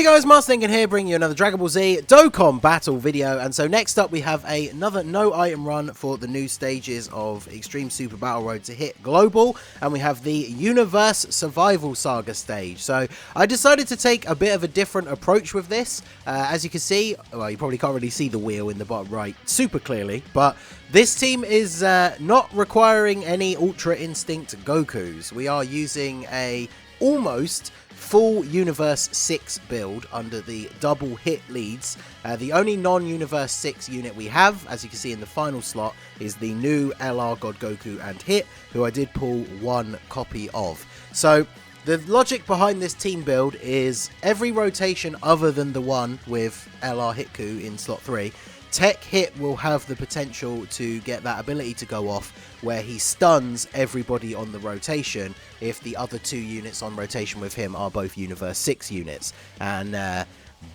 guys, Master Thinking here, bringing you another Dragon Ball Z Dokkan battle video. And so next up we have another no item run for the new stages of Extreme Super Battle Road to hit Global, and we have the Universe Survival Saga stage. So I decided to take a bit of a different approach with this. As you can see, well, you probably can't really see the wheel in the bottom right super clearly, but this team is not requiring any Ultra Instinct Gokus. We are using a almost full Universe 6 build under the double hit leads. The only non-Universe 6 unit we have, as you can see in the final slot, is the new LR God Goku and Hit, who I did pull one copy of. So the logic behind this team build is every rotation other than the one with LR Hitku in slot 3, Tech Hit will have the potential to get that ability to go off where he stuns everybody on the rotation if the other two units on rotation with him are both Universe 6 units. And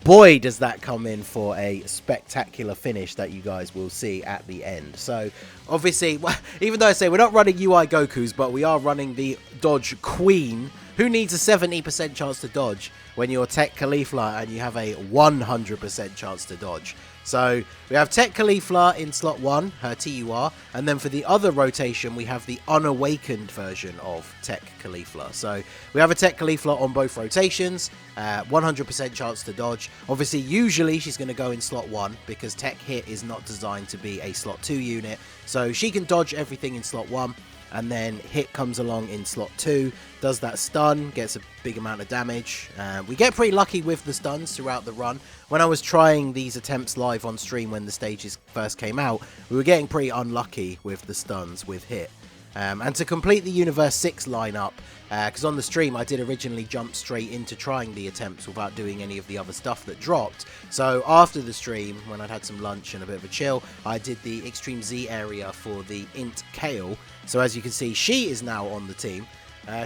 boy, does that come in for a spectacular finish that you guys will see at the end. So obviously, even though I say we're not running UI Gokus, but we are running the Dodge Queen. Who needs a 70% chance to dodge when you're Tech Caulifla and you have a 100% chance to dodge? So we have Tech Caulifla in slot 1, her TUR, and then for the other rotation we have the unawakened version of Tech Caulifla. So we have a Tech Caulifla on both rotations, 100% chance to dodge. Obviously, usually she's going to go in slot 1 because Tech Hit is not designed to be a slot 2 unit. So she can dodge everything in slot 1. And then Hit comes along in slot 2, does that stun, gets a big amount of damage. We get pretty lucky with the stuns throughout the run. When I was trying these attempts live on stream when the stages first came out, we were getting pretty unlucky with the stuns with Hit. And to complete the Universe 6 lineup, because on the stream I did originally jump straight into trying the attempts without doing any of the other stuff that dropped. So after the stream, when I'd had some lunch and a bit of a chill, I did the Extreme Z area for the Int Kale. So as you can see, she is now on the team.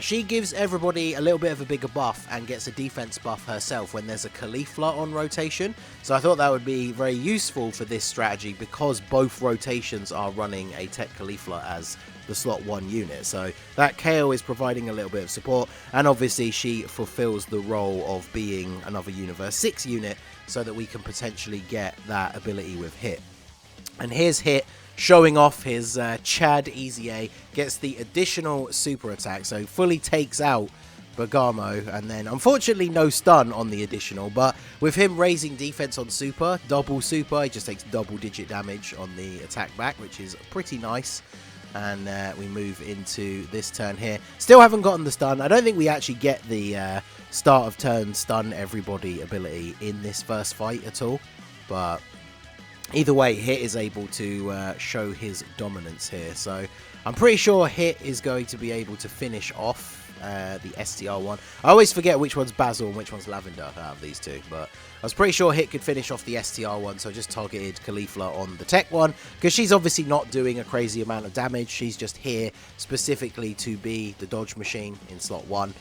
She gives everybody a little bit of a bigger buff and gets a defense buff herself when there's a Caulifla on rotation. So I thought that would be very useful for this strategy because both rotations are running a Tech Caulifla as the slot 1 unit. So that Kale is providing a little bit of support, and obviously she fulfills the role of being another Universe 6 unit so that we can potentially get that ability with Hit. And here's Hit showing off his Chad Easy A, gets the additional super attack, so fully takes out Bergamo, and then unfortunately no stun on the additional, but with him raising defense on super, double super, he just takes double digit damage on the attack back, which is pretty nice. And we move into this turn here. Still haven't gotten the stun. I don't think we actually get the start of turn stun everybody ability in this first fight at all, but either way, Hit is able to show his dominance here. So I'm pretty sure Hit is going to be able to finish off the STR one. I always forget which one's Basil and which one's Lavender out of these two, but I was pretty sure Hit could finish off the STR one, so I just targeted Caulifla on the Tech one, because she's obviously not doing a crazy amount of damage. She's just here specifically to be the dodge machine in slot 1.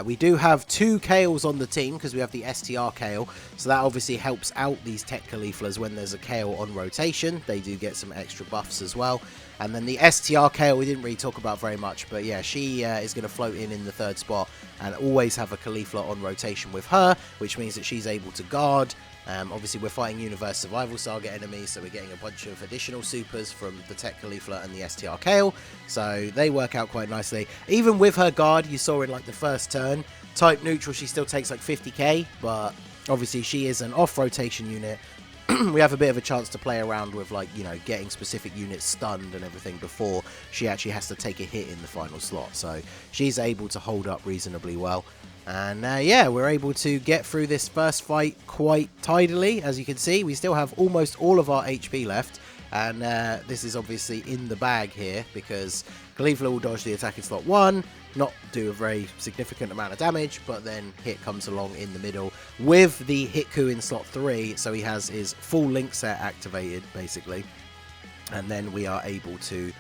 We do have 2 Kales on the team because we have the STR Kale, so that obviously helps out these Tech Cauliflas when there's a Kale on rotation. They do get some extra buffs as well. And then the STR Kale we didn't really talk about very much, but yeah, she is going to float in the 3rd spot and always have a Caulifla on rotation with her, which means that she's able to guard. Obviously we're fighting Universe Survival Saga enemies, so we're getting a bunch of additional supers from the Tech Caulifla and the STR Kale, so they work out quite nicely. Even with her guard, you saw in like the first turn, type neutral, she still takes like 50k, but obviously she is an off rotation unit. We have a bit of a chance to play around with, like, you know, getting specific units stunned and everything before she actually has to take a hit in the final slot, so she's able to hold up reasonably well. And yeah, we're able to get through this first fight quite tidily. As you can see, we still have almost all of our HP left, and this is obviously in the bag here because Caulifla will dodge the attack in slot 1, not do a very significant amount of damage, but then Hit comes along in the middle with the Hitku in slot 3, so he has his full link set activated basically, and then we are able to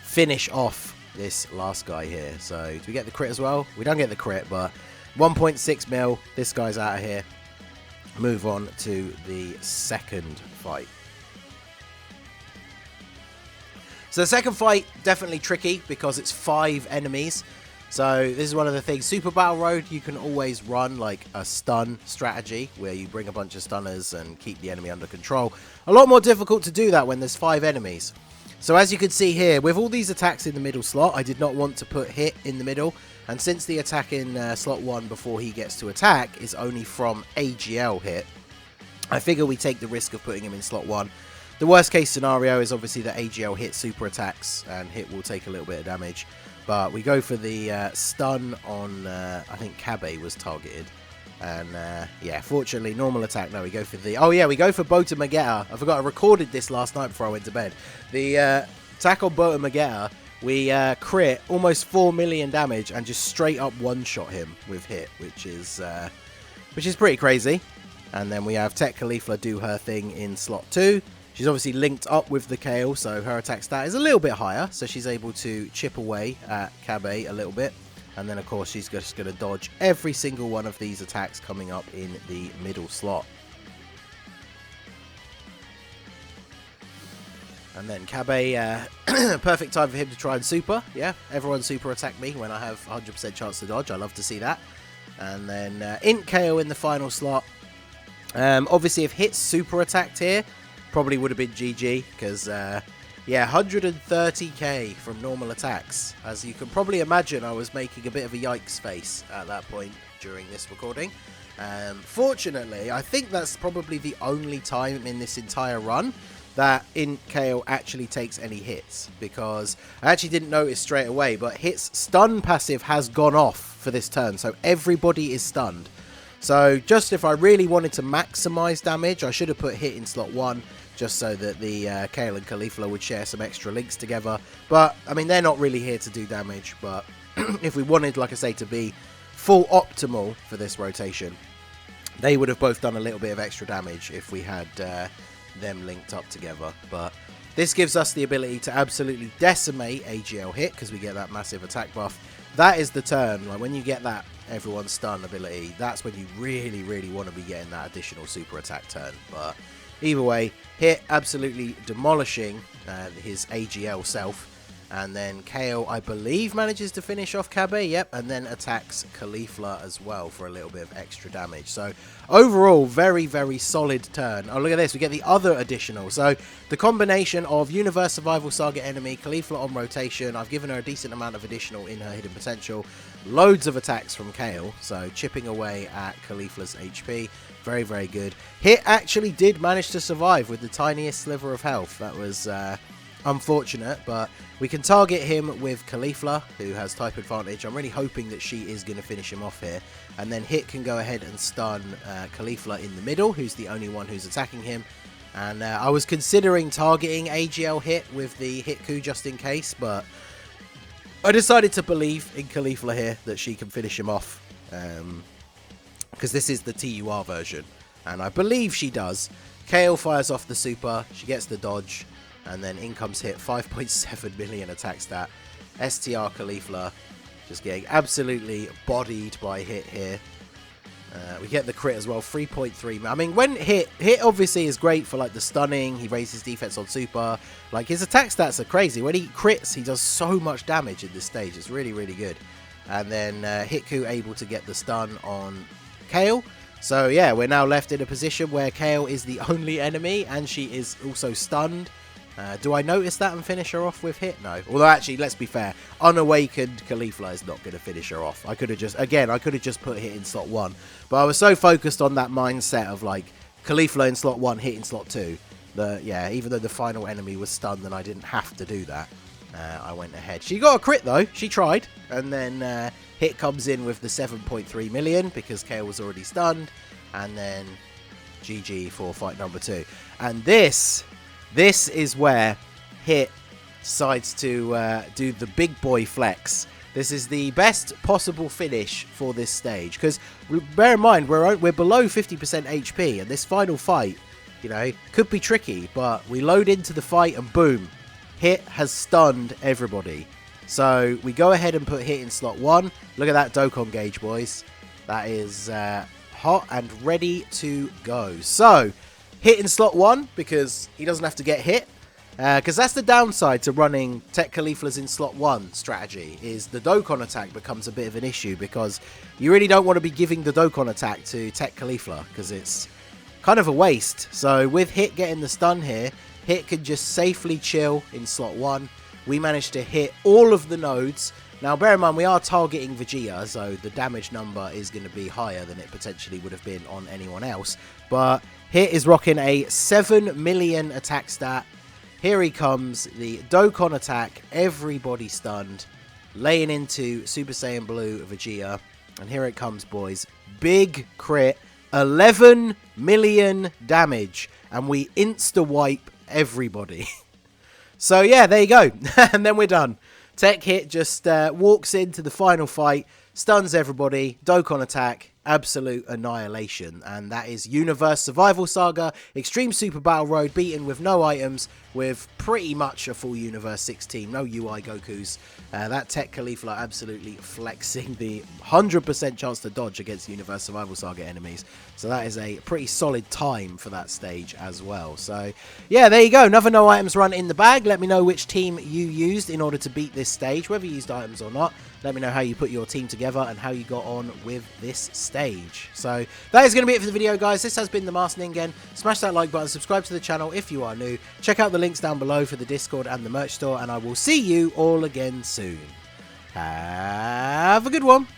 finish off this last guy here. So do we get the crit as well? We don't get the crit, but 1.6 mil, this guy's out of here. Move on to the second fight. So the second fight, definitely tricky because it's 5 enemies. So this is one of the things. Super Battle Road, you can always run like a stun strategy where you bring a bunch of stunners and keep the enemy under control. A lot more difficult to do that when there's 5 enemies. So as you can see here, with all these attacks in the middle slot, I did not want to put hit in the middle. And since the attack in slot 1 before he gets to attack is only from AGL hit, I figure we take the risk of putting him in slot 1. The worst case scenario is obviously that AGL hit super attacks and hit will take a little bit of damage. But we go for the stun on, I think Kabe was targeted. And yeah, fortunately, normal attack. No, we go for the... Oh yeah, we go for Bota Magetta. I forgot I recorded this last night before I went to bed. The attack on Bota Magetta, we crit almost 4 million damage and just straight up one-shot him with hit, which is pretty crazy. And then we have Tech Caulifla do her thing in slot 2. She's obviously linked up with the Kale, so her attack stat is a little bit higher, so she's able to chip away at Kabe a little bit. And then, of course, she's just going to dodge every single one of these attacks coming up in the middle slot. And then Kabe, perfect time for him to try and super. Yeah, everyone super attack me when I have 100% chance to dodge. I love to see that. And then Int KO in the final slot. Obviously, if Hit's super attacked here, probably would have been GG, because, yeah, 130k from normal attacks. As you can probably imagine, I was making a bit of a yikes face at that point during this recording. Fortunately, I think that's probably the only time in this entire run that Int KO actually takes any hits, because I actually didn't notice straight away, but Hit's stun passive has gone off for this turn, so everybody is stunned. So just if I really wanted to maximize damage, I should have put Hit in slot 1, just so that the Kale and Caulifla would share some extra links together. But, I mean, they're not really here to do damage, but if we wanted, like I say, to be full optimal for this rotation, they would have both done a little bit of extra damage if we had them linked up together. But this gives us the ability to absolutely decimate AGL Hit, because we get that massive attack buff. That is the turn, like when you get that everyone stun ability, that's when you really, really want to be getting that additional super attack turn. But either way, Hit absolutely demolishing his AGL self. And then KO, I believe, manages to finish off Kabe, yep, and then attacks Caulifla as well for a little bit of extra damage. So overall, very, very solid turn. Oh, look at this, we get the other additional. So the combination of Universe Survival Saga enemy, Caulifla on rotation, I've given her a decent amount of additional in her hidden potential. Loads of attacks from Kale, so chipping away at Caulifla's HP. Very, very good. Hit actually did manage to survive with the tiniest sliver of health. That was unfortunate, but we can target him with Caulifla, who has type advantage. I'm really hoping that she is going to finish him off here. And then Hit can go ahead and stun Caulifla in the middle, who's the only one who's attacking him. And I was considering targeting AGL Hit with the Hit Coup just in case, but I decided to believe in Caulifla here that she can finish him off. Because this is the TUR version, and I believe she does. Kale fires off the super, she gets the dodge, and then in comes Hit, 5.7 million attack stat. STR Caulifla just getting absolutely bodied by Hit here. We get the crit as well, 3.3. I mean, when Hit obviously is great for like the stunning, he raises defense on super. Like his attack stats are crazy. When he crits, he does so much damage in this stage. It's really, really good. And then Hitku able to get the stun on Kale. So yeah, we're now left in a position where Kale is the only enemy and she is also stunned. Do I notice that and finish her off with Hit? No. Although actually, let's be fair, unawakened Caulifla is not going to finish her off. I could have just put Hit in slot 1, but I was so focused on that mindset of like Caulifla in slot 1, Hit in slot 2 that yeah, even though the final enemy was stunned and I didn't have to do that, I went ahead. She got a crit though. She tried, and then Hit comes in with the 7.3 million because Kale was already stunned, and then GG for fight number 2. And this is where Hit decides to do the big boy flex. This is the best possible finish for this stage, because bear in mind we're below 50% HP, and this final fight, you know, could be tricky. But we load into the fight, and boom, Hit has stunned everybody. So we go ahead and put Hit in slot 1. Look at that Dokkan gauge, boys. That is hot and ready to go. So Hit in slot 1 because he doesn't have to get hit. Because that's the downside to running Tech Cauliflas in slot 1 strategy, is the Dokkan attack becomes a bit of an issue, because you really don't want to be giving the Dokkan attack to Tech Caulifla, because it's kind of a waste. So with Hit getting the stun here, Hit can just safely chill in slot 1. We managed to hit all of the nodes. Now bear in mind, we are targeting Vegeta, so the damage number is going to be higher than it potentially would have been on anyone else. But Hit is rocking a 7 million attack stat. Here he comes, the Dokkan attack, everybody stunned, laying into Super Saiyan Blue Vegeta. And here it comes, boys. Big crit, 11 million damage, and we insta-wipe everybody. So yeah, there you go. And then we're done. Tech Hit just walks into the final fight, stuns everybody, Dokkan attack, absolute annihilation. And that is Universe Survival Saga Extreme Super Battle Road, beaten with no items, with pretty much a full Universe 6 team, no UI Gokus. That Tech Caulifla absolutely flexing the 100% chance to dodge against Universe Survival Saga enemies. So that is a pretty solid time for that stage as well. So yeah, there you go. Another no items run in the bag. Let me know which team you used in order to beat this stage, whether you used items or not. Let me know how you put your team together and how you got on with this stage. So that is going to be it for the video, guys. This has been the Master Ningen. Smash that like button, subscribe to the channel if you are new. Check out the links down below for the Discord and the merch store, and I will see you all again soon. Have a good one.